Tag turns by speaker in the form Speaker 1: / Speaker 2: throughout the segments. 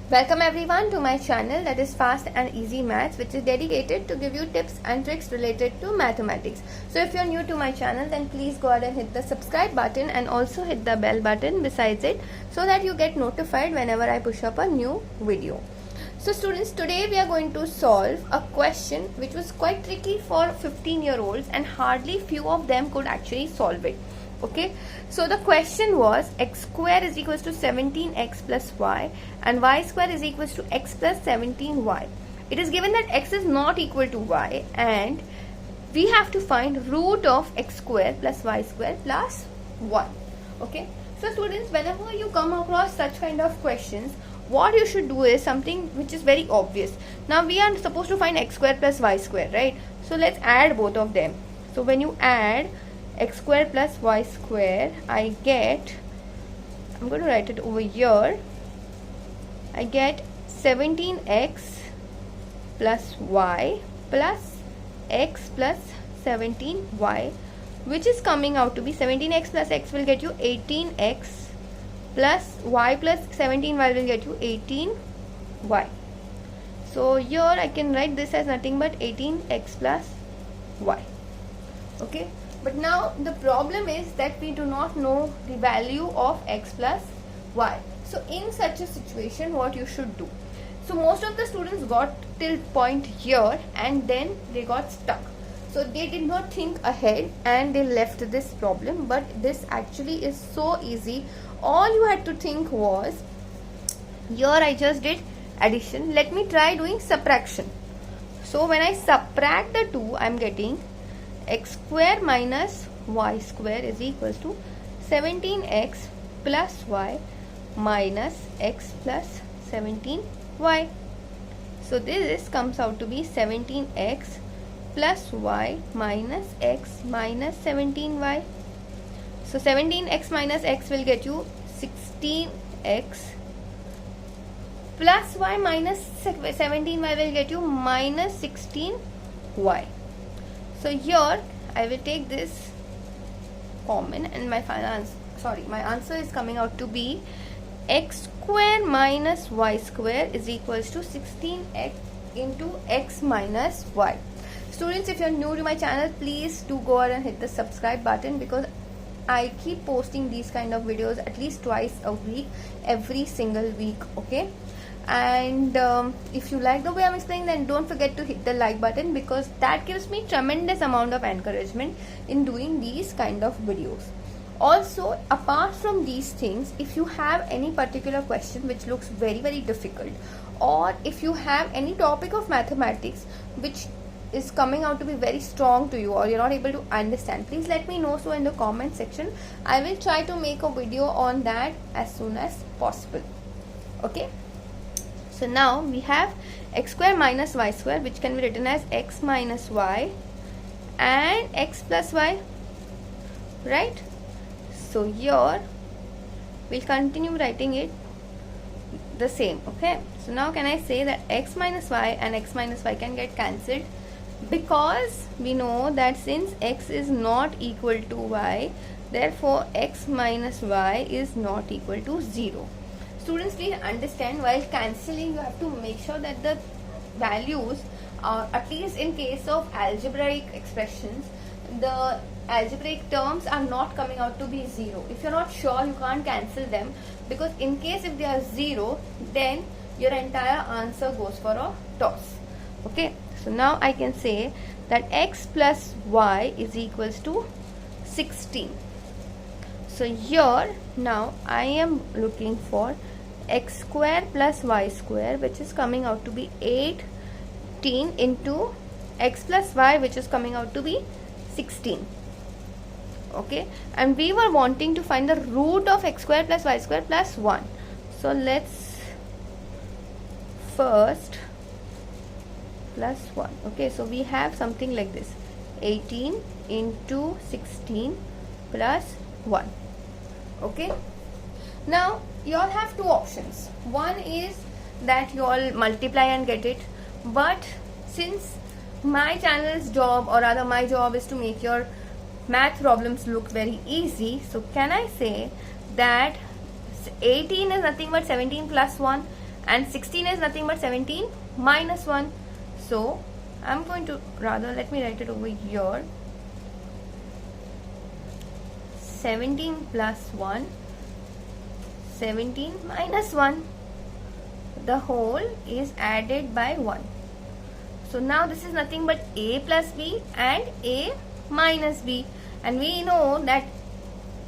Speaker 1: Welcome everyone to my channel, that is Fast and Easy Maths, which is dedicated to give you tips and tricks related to mathematics. So if you're new to my channel, then please go ahead and hit the subscribe button and also hit the bell button besides it, so that you get notified whenever I push up a new video. So students, today we are going to solve a question which was quite tricky for 15-year-olds and hardly few of them could actually solve it. Okay, so the question was x square is equals to 17x plus y and y square is equals to x plus 17y. It is given that x is not equal to y and we have to find root of x square plus y square plus 1. Okay, so students, whenever you come across such kind of questions, what you should do is something which is very obvious. Now we are supposed to find x square plus y square, right? So let's add both of them. So when you add x square plus y square, I get, I'm going to write it over here, I get 17x plus y plus x plus 17y, which is coming out to be 17x plus x will get you 18x plus y plus 17y will get you 18y. So here I can write this as nothing but 18x plus y. Okay, but now the problem is that we do not know the value of x plus y. So in such a situation, what you should do? So most of the students got till point here and then they got stuck. So they did not think ahead and they left this problem, but this actually is so easy. All you had to think was, here I just did addition. Let me try doing subtraction. So when I subtract the two, I am getting x square minus y square is equals to 17x plus y minus x plus 17y. So this comes out to be 17x plus y minus x minus 17y. So 17x minus x will get you 16x plus y minus 17y will get you minus 16y. So here I will take this common and my answer is coming out to be x square minus y square is equals to 16x into x minus y. Students, if you are new to my channel, please do go ahead and hit the subscribe button, because I keep posting these kind of videos at least twice a week, every single week. Okay, and if you like the way I'm explaining, then don't forget to hit the like button, because that gives me tremendous amount of encouragement in doing these kind of videos. Also, apart from these things, if you have any particular question which looks very difficult, or if you have any topic of mathematics which is coming out to be very strong to you, or you're not able to understand, please let me know so in the comment section. I will try to make a video on that as soon as possible. Okay, so now we have x square minus y square, which can be written as x minus y and x plus y, right? So here we'll continue writing it the same. Okay, so now can I say that x minus y and x minus y can get cancelled, because we know that since x is not equal to y, therefore x minus y is not equal to 0. Students, please understand, while cancelling you have to make sure that the values are, at least in case of algebraic expressions, the algebraic terms are not coming out to be 0. If you're not sure, you can't cancel them, because in case if they are 0, then your entire answer goes for a toss. Okay, so now I can say that x plus y is equals to 16. So here now I am looking for x square plus y square, which is coming out to be 18 into x plus y, which is coming out to be 16. Okay, and we were wanting to find the root of x square plus y square plus 1. So let's first plus 1. Okay, so we have something like this, 18 into 16 plus 1. Okay, now you all have two options. One is that you all multiply and get it, but since my channel's job, or rather my job, is to make your math problems look very easy, so can I say that 18 is nothing but 17 plus 1, and 16 is nothing but 17 minus 1. So I'm going to, rather let me write it over here, 17 plus 1, 17 minus 1, the whole is added by 1. So now this is nothing but a plus b and a minus b, and we know that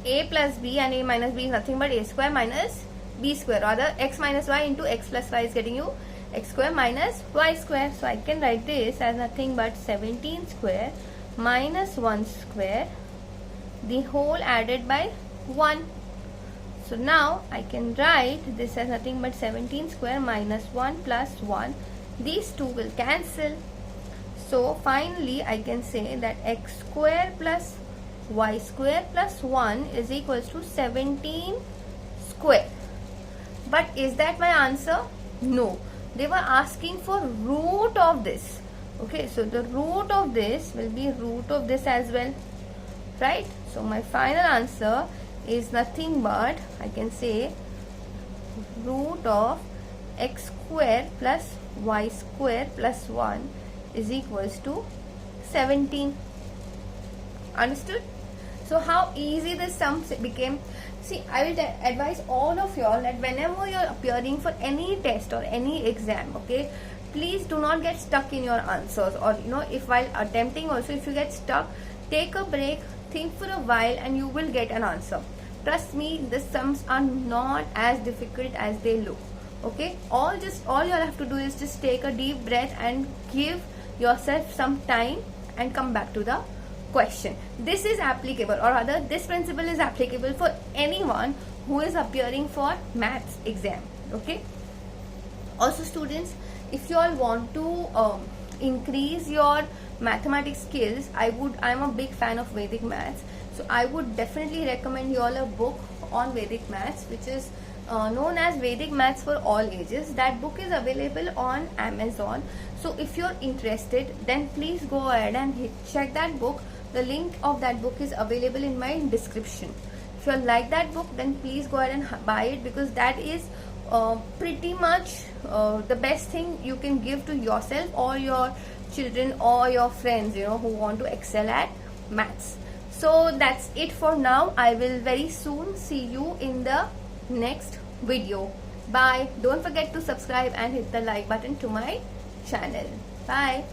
Speaker 1: a plus b and a minus b is nothing but a square minus b square, rather x minus y into x plus y is getting you x square minus y square. So I can write this as nothing but 17 square minus 1 square, the whole added by 1. So now I can write this as nothing but 17 square minus 1 plus 1. These two will cancel. So finally I can say that x square plus y square plus 1 is equals to 17 square. But is that my answer? No. They were asking for root of this. Okay, so the root of this will be root of this as well, right? So my final answer is nothing but, I can say, root of x square plus y square plus 1 is equals to 17. Understood? So how easy this sum became. See, I will advise all of you all that whenever you are appearing for any test or any exam, okay, please do not get stuck in your answers, or if while attempting also, if you get stuck, take a break, think for a while, and you will get an answer. Trust me, the sums are not as difficult as they look. Okay, all you have to do is just take a deep breath and give yourself some time and come back to the question. This is applicable, or rather this principle is applicable for anyone who is appearing for maths exam. Okay, also students, if you all want to increase your mathematics skills, I'm a big fan of Vedic maths, so I would definitely recommend you all a book on Vedic maths, which is known as Vedic Maths for All Ages. That book is available on Amazon. So if you're interested, then please go ahead and check that book. The link of that book is available in my description. If you like that book, then please go ahead and buy it, because that is pretty much the best thing you can give to yourself or your children or your friends, who want to excel at maths. So that's it for now. I will very soon see you in the next video. Bye. Don't forget to subscribe and hit the like button to my channel. Bye.